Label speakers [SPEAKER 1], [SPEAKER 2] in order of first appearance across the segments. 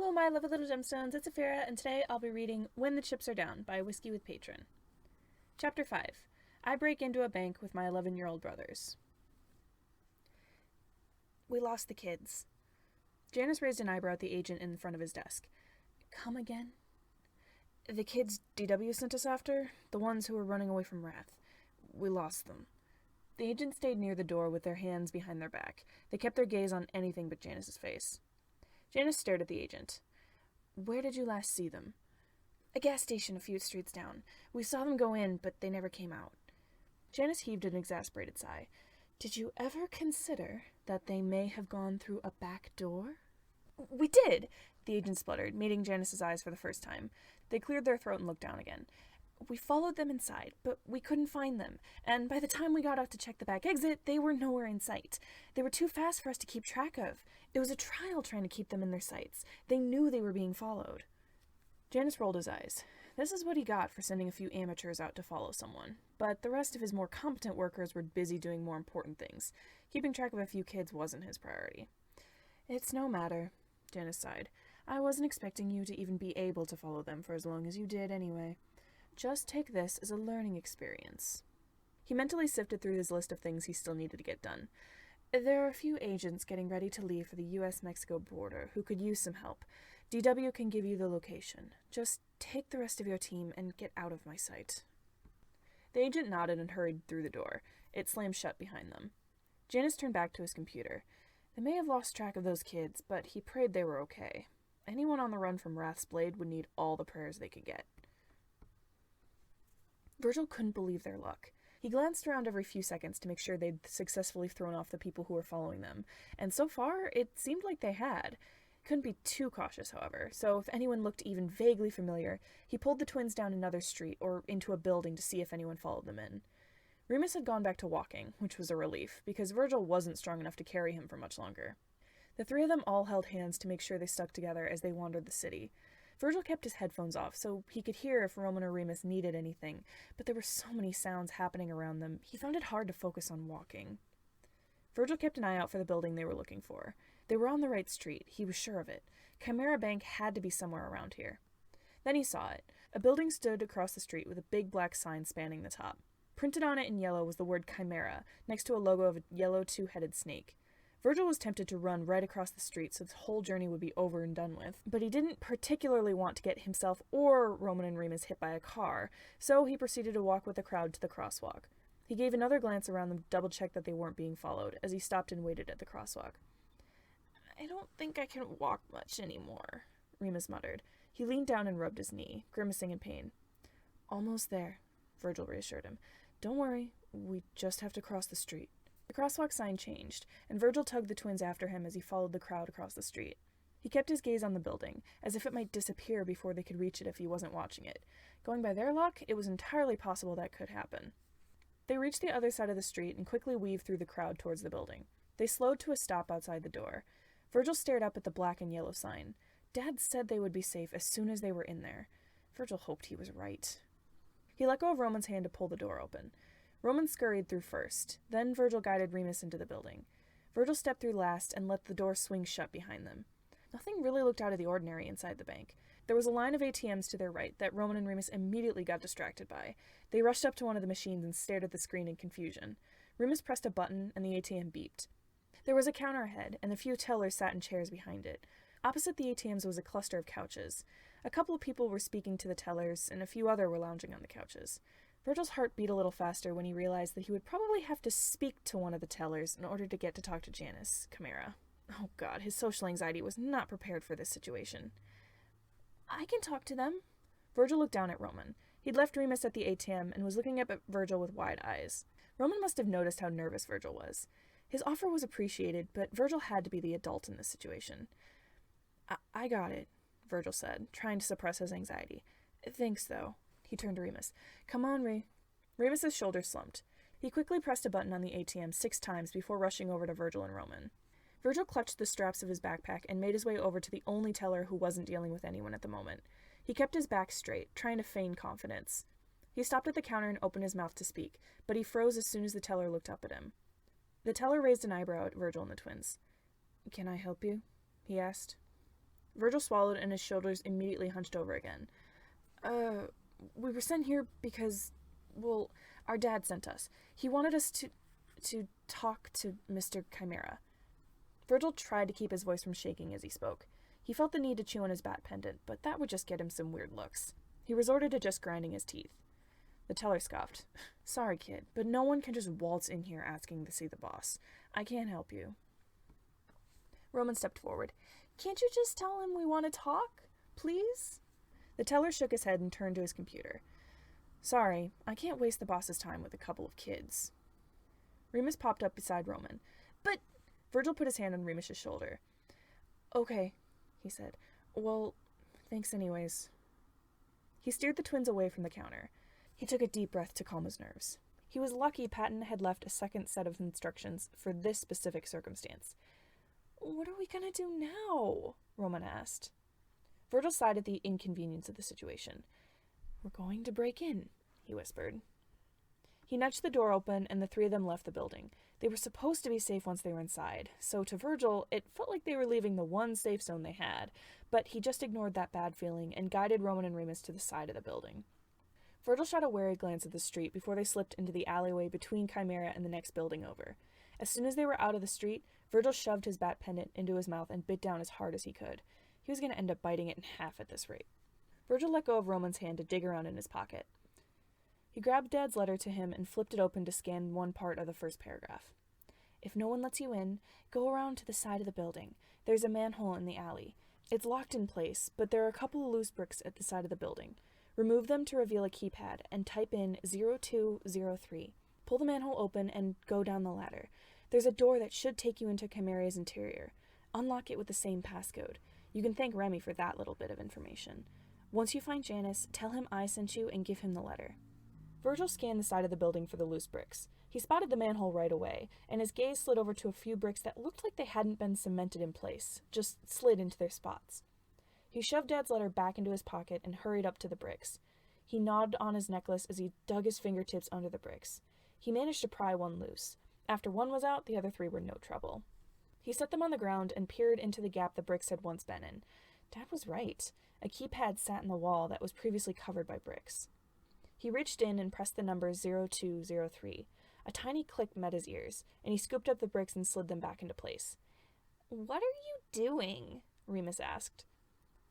[SPEAKER 1] Hello, my lovely little gemstones, it's Afira, and today I'll be reading When the Chips Are Down by Whiskey with Patron. Chapter 5. I break into a bank with my 11-year-old brothers. We lost the kids. Janus raised an eyebrow at the agent in front of his desk. Come again? The kids DW sent us after, the ones who were running away from Wrath. We lost them. The agent stayed near the door with their hands behind their back. They kept their gaze on anything but Janus's face. Janus stared at the agent. Where did you last see them? A gas station a few streets down. We saw them go in, but they never came out. Janus heaved an exasperated sigh. Did you ever consider that they may have gone through a back door? We did, the agent spluttered, meeting Janus's eyes for the first time. They cleared their throat and looked down again. We followed them inside, but we couldn't find them, and by the time we got out to check the back exit, they were nowhere in sight. They were too fast for us to keep track of. It was a trial trying to keep them in their sights. They knew they were being followed. Janus rolled his eyes. This is what he got for sending a few amateurs out to follow someone, but the rest of his more competent workers were busy doing more important things. Keeping track of a few kids wasn't his priority. It's no matter, Janus sighed. I wasn't expecting you to even be able to follow them for as long as you did anyway. Just take this as a learning experience. He mentally sifted through his list of things he still needed to get done. There are a few agents getting ready to leave for the U.S.-Mexico border who could use some help. DW can give you the location. Just take the rest of your team and get out of my sight. The agent nodded and hurried through the door. It slammed shut behind them. Janus turned back to his computer. They may have lost track of those kids, but he prayed they were okay. Anyone on the run from Wrath's Blade would need all the prayers they could get. Virgil couldn't believe their luck. He glanced around every few seconds to make sure they'd successfully thrown off the people who were following them, and so far, it seemed like they had. Couldn't be too cautious, however, so if anyone looked even vaguely familiar, he pulled the twins down another street or into a building to see if anyone followed them in. Remus had gone back to walking, which was a relief, because Virgil wasn't strong enough to carry him for much longer. The three of them all held hands to make sure they stuck together as they wandered the city. Virgil kept his headphones off so he could hear if Roman or Remus needed anything, but there were so many sounds happening around them, he found it hard to focus on walking. Virgil kept an eye out for the building they were looking for. They were on the right street, he was sure of it. Chimera Bank had to be somewhere around here. Then he saw it. A building stood across the street with a big black sign spanning the top. Printed on it in yellow was the word Chimera, next to a logo of a yellow two-headed snake. Virgil was tempted to run right across the street so this whole journey would be over and done with, but he didn't particularly want to get himself or Roman and Remus hit by a car, so he proceeded to walk with the crowd to the crosswalk. He gave another glance around them to double-check that they weren't being followed, as he stopped and waited at the crosswalk. I don't think I can walk much anymore, Remus muttered. He leaned down and rubbed his knee, grimacing in pain. Almost there, Virgil reassured him. Don't worry, we just have to cross the street. The crosswalk sign changed, and Virgil tugged the twins after him as he followed the crowd across the street. He kept his gaze on the building, as if it might disappear before they could reach it if he wasn't watching it. Going by their luck, it was entirely possible that could happen. They reached the other side of the street and quickly weaved through the crowd towards the building. They slowed to a stop outside the door. Virgil stared up at the black and yellow sign. Dad said they would be safe as soon as they were in there. Virgil hoped he was right. He let go of Roman's hand to pull the door open. Roman scurried through first, then Virgil guided Remus into the building. Virgil stepped through last and let the door swing shut behind them. Nothing really looked out of the ordinary inside the bank. There was a line of ATMs to their right that Roman and Remus immediately got distracted by. They rushed up to one of the machines and stared at the screen in confusion. Remus pressed a button and the ATM beeped. There was a counter ahead, and a few tellers sat in chairs behind it. Opposite the ATMs was a cluster of couches. A couple of people were speaking to the tellers, and a few other were lounging on the couches. Virgil's heart beat a little faster when he realized that he would probably have to speak to one of the tellers in order to get to talk to Janus Chimera. Oh god, his social anxiety was not prepared for this situation. I can talk to them. Virgil looked down at Roman. He'd left Remus at the ATM and was looking up at Virgil with wide eyes. Roman must have noticed how nervous Virgil was. His offer was appreciated, but Virgil had to be the adult in this situation. I got it, Virgil said, trying to suppress his anxiety. Thanks, though. He turned to Remus. Come on, Remus's shoulders slumped. He quickly pressed a button on the ATM 6 times before rushing over to Virgil and Roman. Virgil clutched the straps of his backpack and made his way over to the only teller who wasn't dealing with anyone at the moment. He kept his back straight, trying to feign confidence. He stopped at the counter and opened his mouth to speak, but he froze as soon as the teller looked up at him. The teller raised an eyebrow at Virgil and the twins. Can I help you? He asked. Virgil swallowed and his shoulders immediately hunched over again. We were sent here because, well, our dad sent us. He wanted us to talk to Mr. Chimera. Virgil tried to keep his voice from shaking as he spoke. He felt the need to chew on his bat pendant, but that would just get him some weird looks. He resorted to just grinding his teeth. The teller scoffed. Sorry, kid, but no one can just waltz in here asking to see the boss. I can't help you. Roman stepped forward. Can't you just tell him we want to talk? Please? The teller shook his head and turned to his computer. Sorry, I can't waste the boss's time with a couple of kids. Remus popped up beside Roman. But... Virgil put his hand on Remus's shoulder. Okay, he said. Well, thanks anyways. He steered the twins away from the counter. He took a deep breath to calm his nerves. He was lucky Patton had left a second set of instructions for this specific circumstance. What are we gonna do now? Roman asked. Virgil sighed at the inconvenience of the situation. We're going to break in, he whispered. He nudged the door open, and the three of them left the building. They were supposed to be safe once they were inside, so to Virgil, it felt like they were leaving the one safe zone they had, but he just ignored that bad feeling and guided Roman and Remus to the side of the building. Virgil shot a wary glance at the street before they slipped into the alleyway between Chimera and the next building over. As soon as they were out of the street, Virgil shoved his bat pendant into his mouth and bit down as hard as he could. He was going to end up biting it in half at this rate. Virgil let go of Roman's hand to dig around in his pocket. He grabbed Dad's letter to him and flipped it open to scan one part of the first paragraph. If no one lets you in, go around to the side of the building. There's a manhole in the alley. It's locked in place, but there are a couple of loose bricks at the side of the building. Remove them to reveal a keypad and type in 0203. Pull the manhole open and go down the ladder. There's a door that should take you into Chimera's interior. Unlock it with the same passcode. You can thank Remy for that little bit of information. Once you find Janus, tell him I sent you and give him the letter. Virgil scanned the side of the building for the loose bricks. He spotted the manhole right away, and his gaze slid over to a few bricks that looked like they hadn't been cemented in place, just slid into their spots. He shoved Dad's letter back into his pocket and hurried up to the bricks. He gnawed on his necklace as he dug his fingertips under the bricks. He managed to pry one loose. After one was out, the other three were no trouble. He set them on the ground and peered into the gap the bricks had once been in. Dad was right. A keypad sat in the wall that was previously covered by bricks. He reached in and pressed the number 0203. A tiny click met his ears, and he scooped up the bricks and slid them back into place. What are you doing? Remus asked.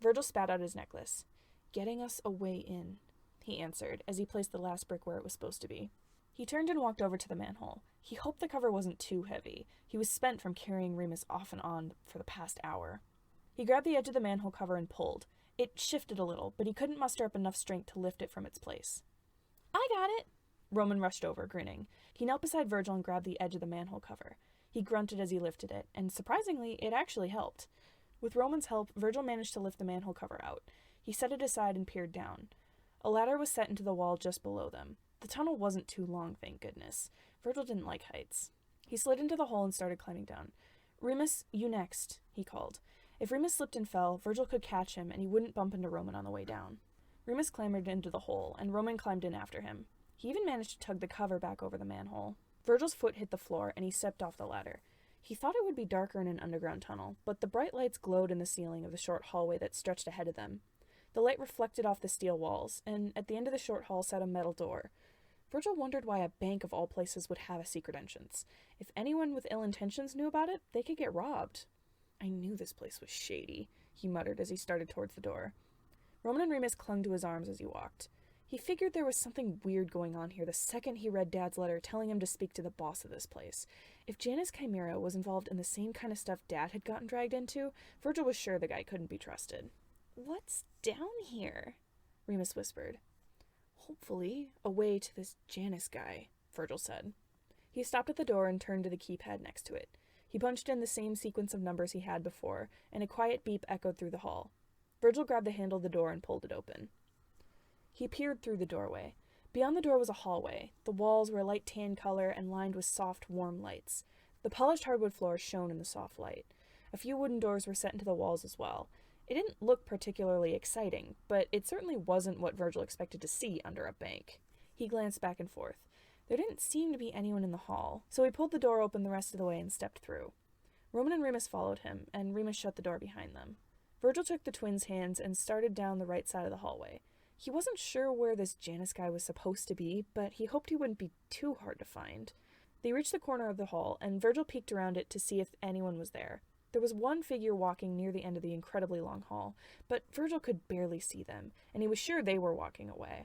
[SPEAKER 1] Virgil spat out his necklace. Getting us a way in, he answered, as he placed the last brick where it was supposed to be. He turned and walked over to the manhole. He hoped the cover wasn't too heavy. He was spent from carrying Remus off and on for the past hour. He grabbed the edge of the manhole cover and pulled. It shifted a little, but he couldn't muster up enough strength to lift it from its place. I got it! Roman rushed over, grinning. He knelt beside Virgil and grabbed the edge of the manhole cover. He grunted as he lifted it, and surprisingly, it actually helped. With Roman's help, Virgil managed to lift the manhole cover out. He set it aside and peered down. A ladder was set into the wall just below them. The tunnel wasn't too long, thank goodness. Virgil didn't like heights. He slid into the hole and started climbing down. Remus, you next, he called. If Remus slipped and fell, Virgil could catch him, and he wouldn't bump into Roman on the way down. Remus clambered into the hole, and Roman climbed in after him. He even managed to tug the cover back over the manhole. Virgil's foot hit the floor, and he stepped off the ladder. He thought it would be darker in an underground tunnel, but the bright lights glowed in the ceiling of the short hallway that stretched ahead of them. The light reflected off the steel walls, and at the end of the short hall sat a metal door. Virgil wondered why a bank of all places would have a secret entrance. If anyone with ill intentions knew about it, they could get robbed. I knew this place was shady, he muttered as he started towards the door. Roman and Remus clung to his arms as he walked. He figured there was something weird going on here the second he read Dad's letter telling him to speak to the boss of this place. If Janus Chimera was involved in the same kind of stuff Dad had gotten dragged into, Virgil was sure the guy couldn't be trusted. What's down here? Remus whispered. Hopefully, a way to this Janus guy, Virgil said. He stopped at the door and turned to the keypad next to it. He punched in the same sequence of numbers he had before, and a quiet beep echoed through the hall. Virgil grabbed the handle of the door and pulled it open. He peered through the doorway. Beyond the door was a hallway. The walls were a light tan color and lined with soft, warm lights. The polished hardwood floor shone in the soft light. A few wooden doors were set into the walls as well. It didn't look particularly exciting, but it certainly wasn't what Virgil expected to see under a bank. He glanced back and forth. There didn't seem to be anyone in the hall, so he pulled the door open the rest of the way and stepped through. Roman and Remus followed him, and Remus shut the door behind them. Virgil took the twins' hands and started down the right side of the hallway. He wasn't sure where this Janus guy was supposed to be, but he hoped he wouldn't be too hard to find. They reached the corner of the hall, and Virgil peeked around it to see if anyone was there. There was one figure walking near the end of the incredibly long hall, but Virgil could barely see them, and he was sure they were walking away.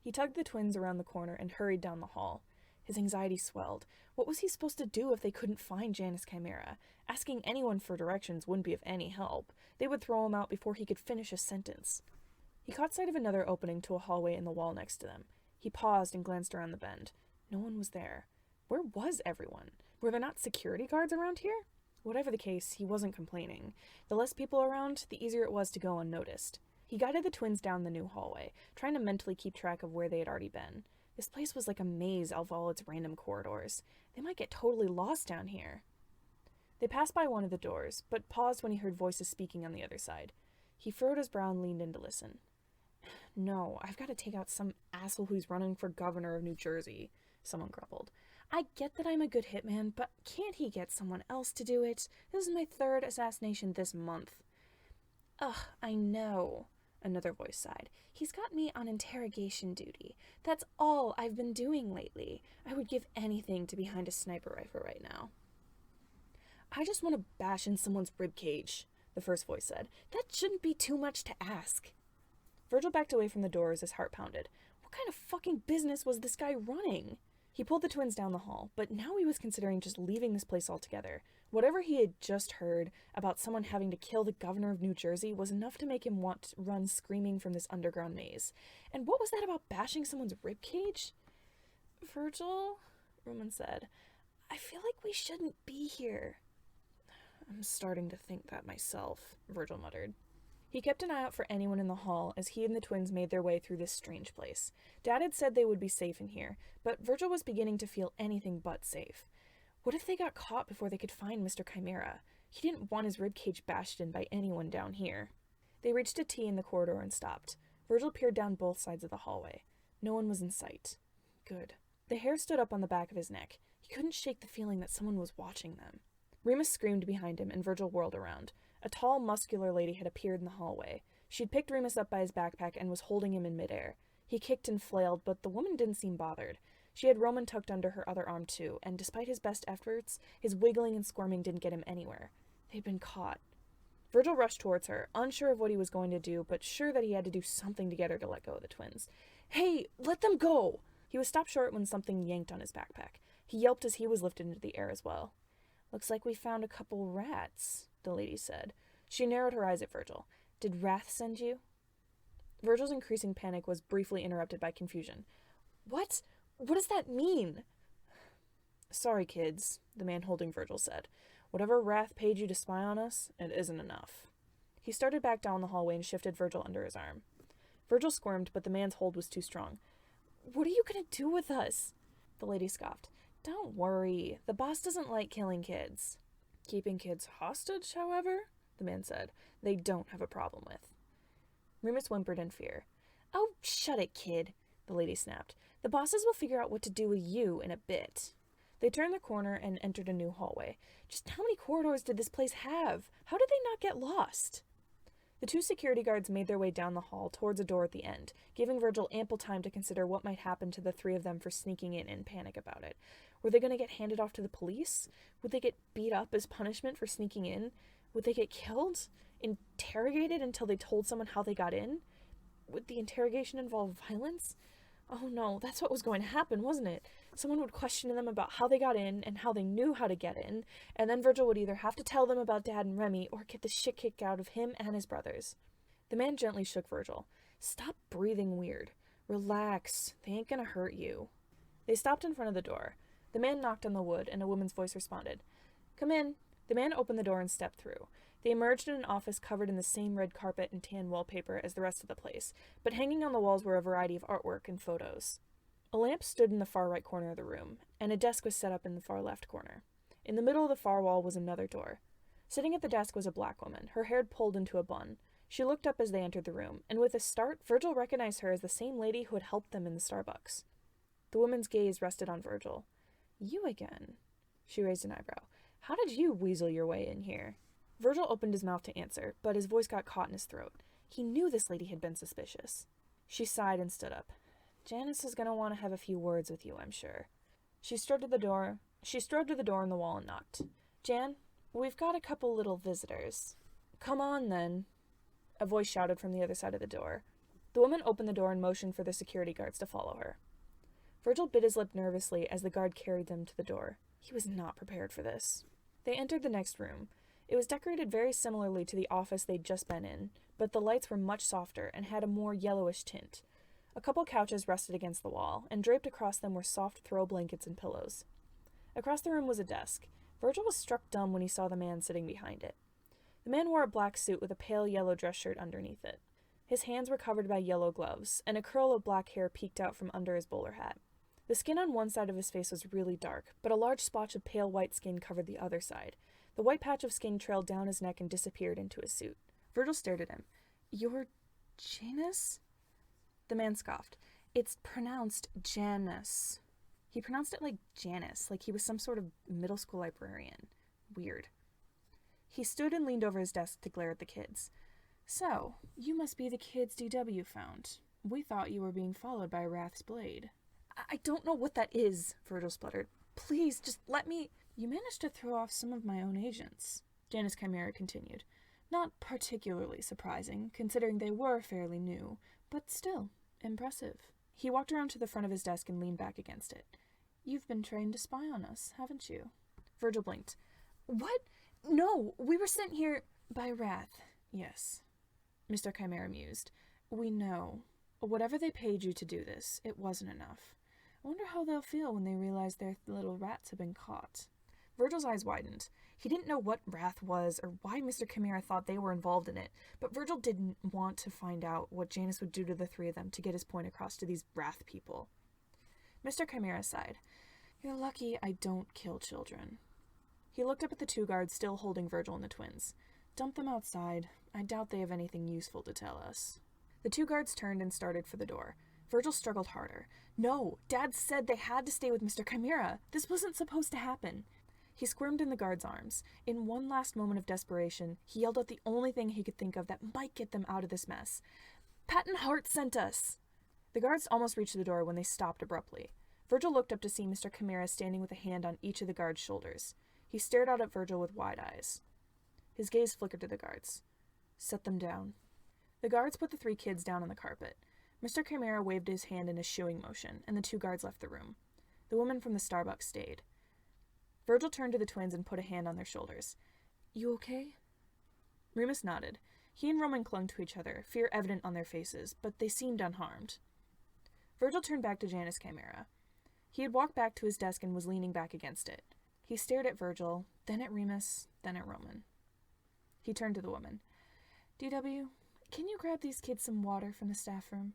[SPEAKER 1] He tugged the twins around the corner and hurried down the hall. His anxiety swelled. What was he supposed to do if they couldn't find Janus Chimera? Asking anyone for directions wouldn't be of any help. They would throw him out before he could finish a sentence. He caught sight of another opening to a hallway in the wall next to them. He paused and glanced around the bend. No one was there. Where was everyone? Were there not security guards around here? Whatever the case, he wasn't complaining. The less people around, the easier it was to go unnoticed. He guided the twins down the new hallway, trying to mentally keep track of where they had already been. This place was like a maze of all its random corridors. They might get totally lost down here. They passed by one of the doors, but paused when he heard voices speaking on the other side. He furrowed his brow and leaned in to listen. No, I've got to take out some asshole who's running for governor of New Jersey, someone grumbled. I get that I'm a good hitman, but can't he get someone else to do it? This is my third assassination this month. Ugh, I know, another voice sighed. He's got me on interrogation duty. That's all I've been doing lately. I would give anything to be behind a sniper rifle right now. I just want to bash in someone's ribcage, the first voice said. That shouldn't be too much to ask. Virgil backed away from the door as his heart pounded. What kind of fucking business was this guy running? He pulled the twins down the hall, but now he was considering just leaving this place altogether. Whatever he had just heard about someone having to kill the governor of New Jersey was enough to make him want to run screaming from this underground maze. And what was that about bashing someone's ribcage? Virgil, Roman said, I feel like we shouldn't be here. I'm starting to think that myself, Virgil muttered. He kept an eye out for anyone in the hall as he and the twins made their way through this strange place. Dad had said they would be safe in here, but Virgil was beginning to feel anything but safe. What if they got caught before they could find Mr. Chimera? He didn't want his ribcage bashed in by anyone down here. They reached a T in the corridor and stopped. Virgil peered down both sides of the hallway. No one was in sight. Good. The hair stood up on the back of his neck. He couldn't shake the feeling that someone was watching them. Remus screamed behind him, and Virgil whirled around. A tall, muscular lady had appeared in the hallway. She'd picked Remus up by his backpack and was holding him in midair. He kicked and flailed, but the woman didn't seem bothered. She had Roman tucked under her other arm too, and despite his best efforts, his wiggling and squirming didn't get him anywhere. They'd been caught. Virgil rushed towards her, unsure of what he was going to do, but sure that he had to do something to get her to let go of the twins. Hey, let them go! He was stopped short when something yanked on his backpack. He yelped as he was lifted into the air as well. Looks like we found a couple rats, the lady said. She narrowed her eyes at Virgil. Did Wrath send you? Virgil's increasing panic was briefly interrupted by confusion. What? What does that mean? Sorry, kids, the man holding Virgil said. Whatever Wrath paid you to spy on us, it isn't enough. He started back down the hallway and shifted Virgil under his arm. Virgil squirmed, but the man's hold was too strong. What are you going to do with us? The lady scoffed. Don't worry. The boss doesn't like killing kids. Keeping kids hostage, however, the man said, they don't have a problem with. Remus whimpered in fear. Oh, shut it, kid, the lady snapped. The bosses will figure out what to do with you in a bit. They turned the corner and entered a new hallway. Just how many corridors did this place have? How did they not get lost? The two security guards made their way down the hall towards a door at the end, giving Virgil ample time to consider what might happen to the three of them for sneaking in and panic about it. Were they going to get handed off to the police? Would they get beat up as punishment for sneaking in? Would they get killed? Interrogated until they told someone how they got in? Would the interrogation involve violence? Oh no, that's what was going to happen, wasn't it? Someone would question them about how they got in and how they knew how to get in, and then Virgil would either have to tell them about Dad and Remy or get the shit kicked out of him and his brothers. The man gently shook Virgil. Stop breathing weird. Relax. They ain't gonna hurt you. They stopped in front of the door. The man knocked on the wood, and a woman's voice responded. Come in. The man opened the door and stepped through. They emerged in an office covered in the same red carpet and tan wallpaper as the rest of the place, but hanging on the walls were a variety of artwork and photos. A lamp stood in the far right corner of the room, and a desk was set up in the far left corner. In the middle of the far wall was another door. Sitting at the desk was a black woman, her hair pulled into a bun. She looked up as they entered the room, and with a start, Virgil recognized her as the same lady who had helped them in the Starbucks. The woman's gaze rested on Virgil. You again? She raised an eyebrow. How did you weasel your way in here? Virgil opened his mouth to answer, but his voice got caught in his throat. He knew this lady had been suspicious. She sighed and stood up. Janus is gonna want to have a few words with you, I'm sure. She strode to the door in the wall and knocked. Jan, we've got a couple little visitors. Come on, then. A voice shouted from the other side of the door. The woman opened the door and motioned for the security guards to follow her. Virgil bit his lip nervously as the guard carried them to the door. He was not prepared for this. They entered the next room. It was decorated very similarly to the office they'd just been in, but the lights were much softer and had a more yellowish tint. A couple couches rested against the wall, and draped across them were soft throw blankets and pillows. Across the room was a desk. Virgil was struck dumb when he saw the man sitting behind it. The man wore a black suit with a pale yellow dress shirt underneath it. His hands were covered by yellow gloves, and a curl of black hair peeked out from under his bowler hat. The skin on one side of his face was really dark, but a large splotch of pale white skin covered the other side. The white patch of skin trailed down his neck and disappeared into his suit. Virgil stared at him. You're Janus? The man scoffed. It's pronounced Janus. He pronounced it like Janus, like he was some sort of middle school librarian. Weird. He stood and leaned over his desk to glare at the kids. So, you must be the kids DW found. We thought you were being followed by Wrath's blade. I don't know what that is, Virgil spluttered. Please, just let me... You managed to throw off some of my own agents, Janus Chimera continued. Not particularly surprising, considering they were fairly new, but still impressive. He walked around to the front of his desk and leaned back against it. You've been trained to spy on us, haven't you? Virgil blinked. What? No, we were sent here by Wrath. Yes, Mr. Chimera mused. We know. Whatever they paid you to do this, it wasn't enough. I wonder how they'll feel when they realize their little rats have been caught. Virgil's eyes widened. He didn't know what Wrath was or why Mr. Chimera thought they were involved in it, but Virgil didn't want to find out what Janus would do to the three of them to get his point across to these Wrath people. Mr. Chimera sighed. You're lucky I don't kill children. He looked up at the two guards still holding Virgil and the twins. Dump them outside. I doubt they have anything useful to tell us. The two guards turned and started for the door. Virgil struggled harder. No, Dad said they had to stay with Mr. Chimera. This wasn't supposed to happen. He squirmed in the guard's arms. In one last moment of desperation, he yelled out the only thing he could think of that might get them out of this mess. Patton Hart sent us! The guards almost reached the door when they stopped abruptly. Virgil looked up to see Mr. Chimera standing with a hand on each of the guards' shoulders. He stared out at Virgil with wide eyes. His gaze flickered to the guards. Set them down. The guards put the three kids down on the carpet. Mr. Chimera waved his hand in a shooing motion, and the two guards left the room. The woman from the Starbucks stayed. Virgil turned to the twins and put a hand on their shoulders. You okay? Remus nodded. He and Roman clung to each other, fear evident on their faces, but they seemed unharmed. Virgil turned back to Janus Chimera. He had walked back to his desk and was leaning back against it. He stared at Virgil, then at Remus, then at Roman. He turned to the woman. DW, can you grab these kids some water from the staff room?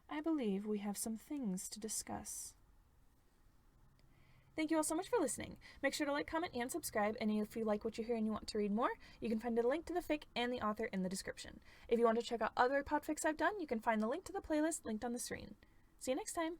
[SPEAKER 1] I believe we have some things to discuss. Thank you all so much for listening. Make sure to like, comment, and subscribe, and if you like what you hear and you want to read more, you can find a link to the fic and the author in the description. If you want to check out other podfics I've done, you can find the link to the playlist linked on the screen. See you next time!